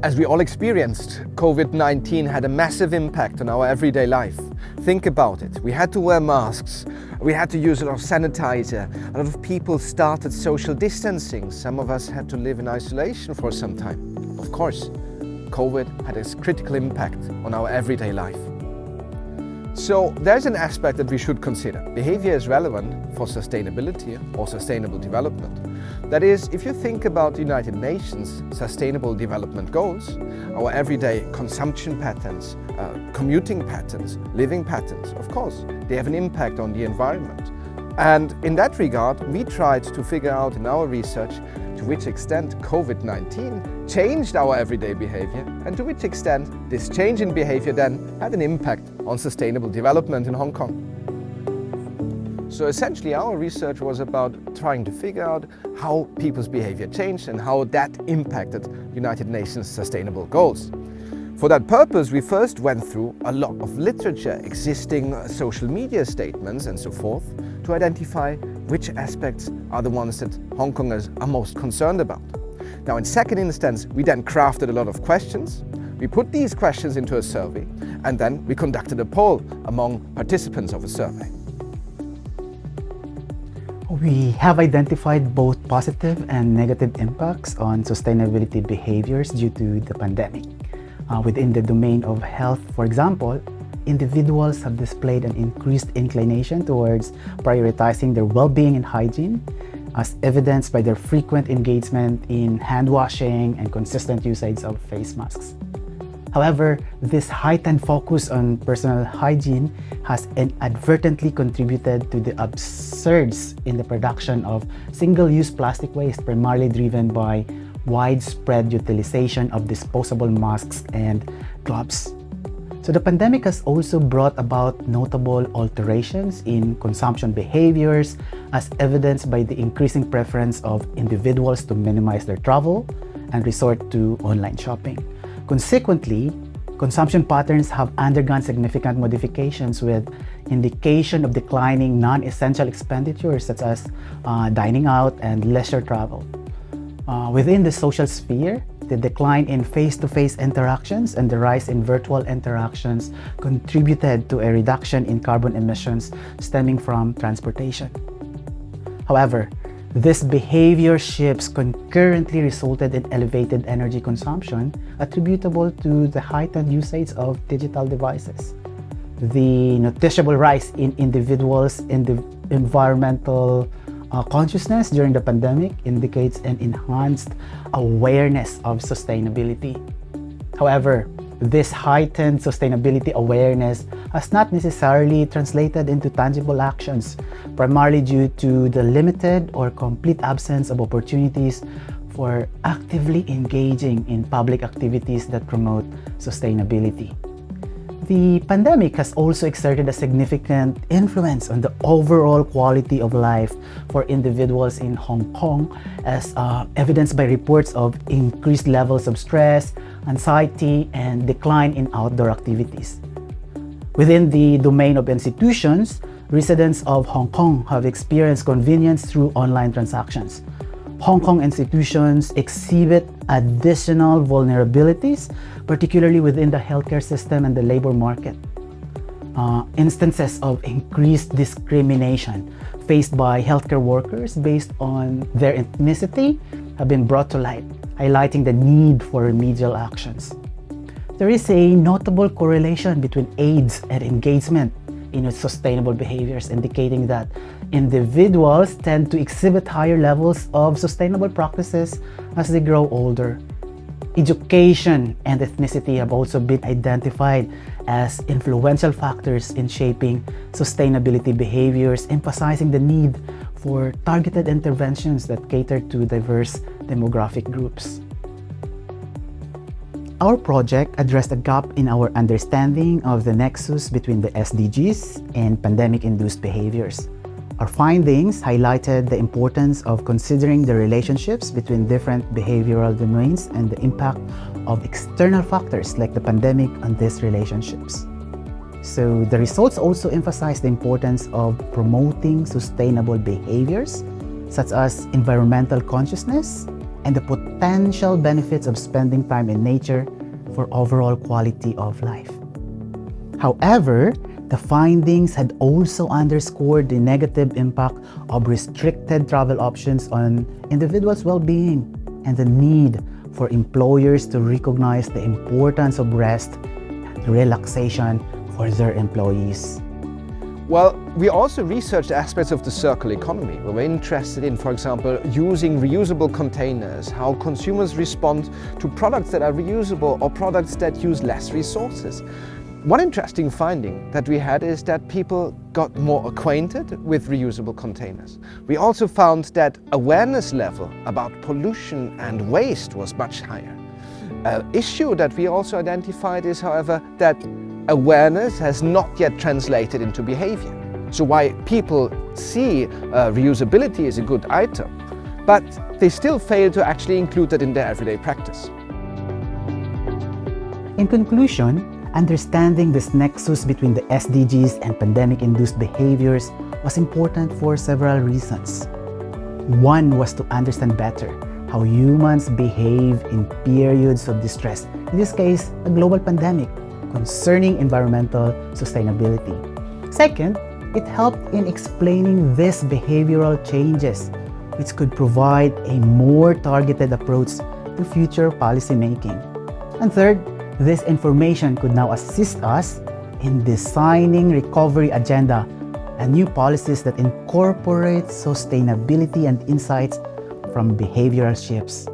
As we all experienced, COVID-19 had a massive impact on our everyday life. Think about it. We had to wear masks, we had to use a lot of sanitizer, a lot of people started social distancing, some of us had to live in isolation for some time. Of course, COVID had a critical impact on our everyday life. So there's an aspect that we should consider. Behavior is relevant for sustainability or sustainable development. That is, if you think about the United Nations Sustainable Development Goals, our everyday consumption patterns, commuting patterns, living patterns, of course, they have an impact on the environment. And in that regard, we tried to figure out in our research to which extent COVID-19 changed our everyday behavior and to which extent this change in behavior then had an impact on sustainable development in Hong Kong. So essentially our research was about trying to figure out how people's behavior changed and how that impacted United Nations Sustainable Goals. For that purpose, we first went through a lot of literature, existing social media statements and so forth, to identify which aspects are the ones that Hong Kongers are most concerned about. Now, in second instance, we then crafted a lot of questions. We put these questions into a survey, and then we conducted a poll among participants of a survey. We have identified both positive and negative impacts on sustainability behaviors due to the pandemic. Within the domain of health, for example, individuals have displayed an increased inclination towards prioritizing their well-being and hygiene, as evidenced by their frequent engagement in hand washing and consistent usage of face masks. However, this heightened focus on personal hygiene has inadvertently contributed to the upsurge in the production of single-use plastic waste, primarily driven by widespread utilization of disposable masks and gloves. So the pandemic has also brought about notable alterations in consumption behaviors, as evidenced by the increasing preference of individuals to minimize their travel and resort to online shopping. Consequently, consumption patterns have undergone significant modifications, with indication of declining non-essential expenditures such as dining out and leisure travel. Within the social sphere, the decline in face-to-face interactions and the rise in virtual interactions contributed to a reduction in carbon emissions stemming from transportation. However, these behavior shifts concurrently resulted in elevated energy consumption attributable to the heightened usage of digital devices. The noticeable rise in individuals in the environmental consciousness during the pandemic indicates an enhanced awareness of sustainability. However, this heightened sustainability awareness has not necessarily translated into tangible actions, primarily due to the limited or complete absence of opportunities for actively engaging in public activities that promote sustainability. The pandemic has also exerted a significant influence on the overall quality of life for individuals in Hong Kong, as evidenced by reports of increased levels of stress, anxiety, and decline in outdoor activities. Within the domain of institutions, residents of Hong Kong have experienced convenience through online transactions. Hong Kong institutions exhibit additional vulnerabilities, particularly within the healthcare system and the labor market. Instances of increased discrimination faced by healthcare workers based on their ethnicity have been brought to light, highlighting the need for remedial actions. There is a notable correlation between AIDS and engagement in sustainable behaviors, indicating that individuals tend to exhibit higher levels of sustainable practices as they grow older. Education and ethnicity have also been identified as influential factors in shaping sustainability behaviors, emphasizing the need for targeted interventions that cater to diverse demographic groups. Our project addressed a gap in our understanding of the nexus between the SDGs and pandemic-induced behaviors. Our findings highlighted the importance of considering the relationships between different behavioral domains and the impact of external factors like the pandemic on these relationships. So the results also emphasize the importance of promoting sustainable behaviors such as environmental consciousness, and the potential benefits of spending time in nature for overall quality of life. However, the findings had also underscored the negative impact of restricted travel options on individuals' well-being and the need for employers to recognize the importance of rest and relaxation for their employees. Well, we also researched aspects of the circular economy. We were interested in, for example, using reusable containers, how consumers respond to products that are reusable or products that use less resources. One interesting finding that we had is that people got more acquainted with reusable containers. We also found that awareness level about pollution and waste was much higher. An issue that we also identified is, however, that awareness has not yet translated into behavior. So while people see reusability as a good item, but they still fail to actually include that in their everyday practice. In conclusion, understanding this nexus between the SDGs and pandemic-induced behaviors was important for several reasons. One was to understand better how humans behave in periods of distress, in this case, a global pandemic, concerning environmental sustainability. Second, it helped in explaining these behavioral changes, which could provide a more targeted approach to future policymaking. And third, this information could now assist us in designing recovery agenda and new policies that incorporate sustainability and insights from behavioral shifts.